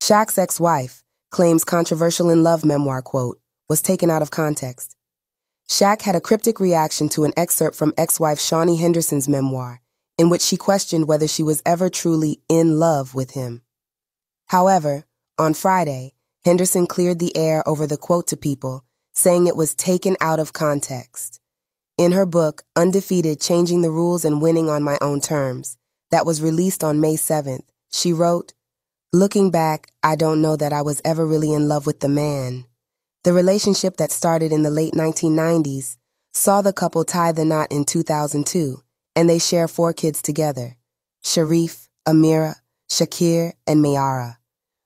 Shaq's ex-wife claims controversial in love memoir quote was taken out of context. Shaq had a cryptic reaction to an excerpt from ex-wife Shaunie Henderson's memoir, in which she questioned whether she was ever truly in love with him. However, on Friday, Henderson cleared the air over the quote to people, saying it was taken out of context. In her book, Undefeated: Changing the Rules and Winning on My Own Terms, that was released on May 7th, she wrote, "Looking back, I don't know that I was ever really in love with the man. The relationship that started in the late 1990s saw the couple tie the knot in 2002, and they share 4 kids together: Sharif, Amira, Shakir, and Mayara.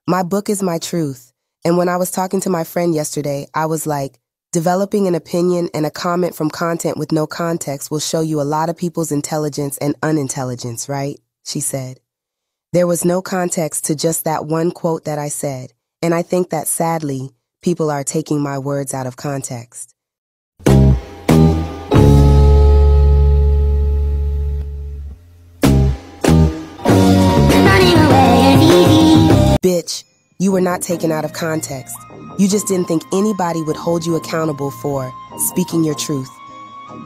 My book is my truth, and when I was talking to my friend yesterday, I was like, developing an opinion and a comment from content with no context will show you a lot of people's intelligence and unintelligence, right?" she said. There was no context to just that one quote that I said, and I think that sadly, people are taking my words out of context. Bitch, you were not taken out of context. You just didn't think anybody would hold you accountable for speaking your truth.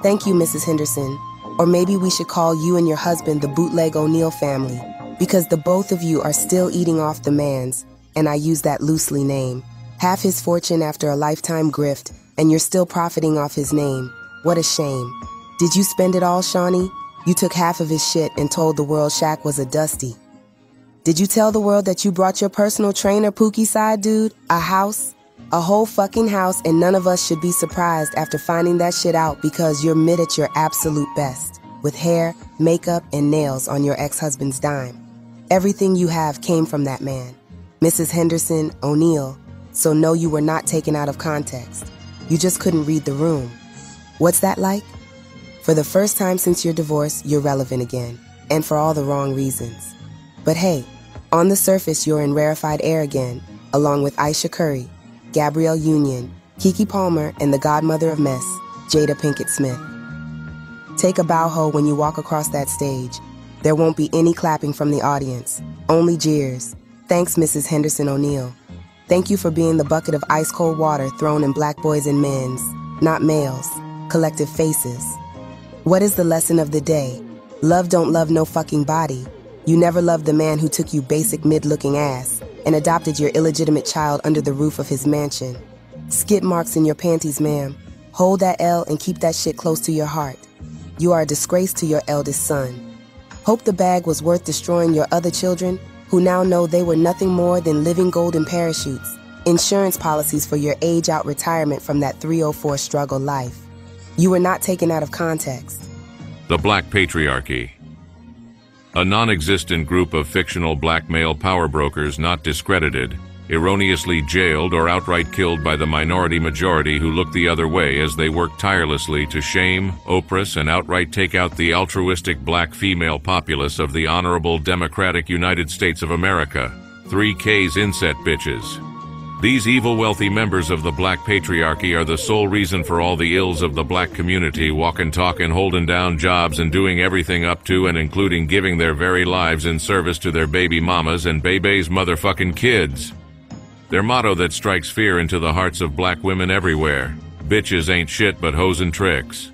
Thank you, Mrs. Henderson. Or maybe we should call you and your husband the Bootleg O'Neill family, because the both of you are still eating off the man's, and I use that loosely name, half his fortune after a lifetime grift, and you're still profiting off his name. What a shame. Did you spend it all, Shaunie? You took half of his shit and told the world Shaq was a dusty. Did you tell the world that you brought your personal trainer, Pookie side dude, a house? A whole fucking house, and none of us should be surprised after finding that shit out because you're mid at your absolute best, with hair, makeup, and nails on your ex-husband's dime. Everything you have came from that man, Mrs. Henderson O'Neill, so no, you were not taken out of context. You just couldn't read the room. What's that like? For the first time since your divorce, you're relevant again, and for all the wrong reasons. But hey, on the surface, you're in rarefied air again, along with Aisha Curry, Gabrielle Union, Keke Palmer, and the godmother of mess, Jada Pinkett Smith. Take a bow ho when you walk across that stage. There won't be any clapping from the audience, only jeers. Thanks, Mrs. Henderson O'Neill. Thank you for being the bucket of ice-cold water thrown in black boys and men's, not males, collective faces. What is the lesson of the day? Love don't love no fucking body. You never loved the man who took you basic mid-looking ass and adopted your illegitimate child under the roof of his mansion. Skid marks in your panties, ma'am. Hold that L and keep that shit close to your heart. You are a disgrace to your eldest son. Hope the bag was worth destroying your other children, who now know they were nothing more than living golden parachutes, insurance policies for your age-out retirement from that 304 struggle life. You were not taken out of context. The Black Patriarchy. A non-existent group of fictional black male power brokers not discredited, erroneously jailed or outright killed by the minority majority who look the other way as they work tirelessly to shame, oppress, and outright take out the altruistic black female populace of the honorable democratic United States of America. 3K's inset bitches. These evil wealthy members of the Black Patriarchy are the sole reason for all the ills of the black community, walking, talking, holding down jobs, and doing everything up to and including giving their very lives in service to their baby mamas and baby's motherfucking kids. Their motto that strikes fear into the hearts of black women everywhere: bitches ain't shit but hoes and tricks.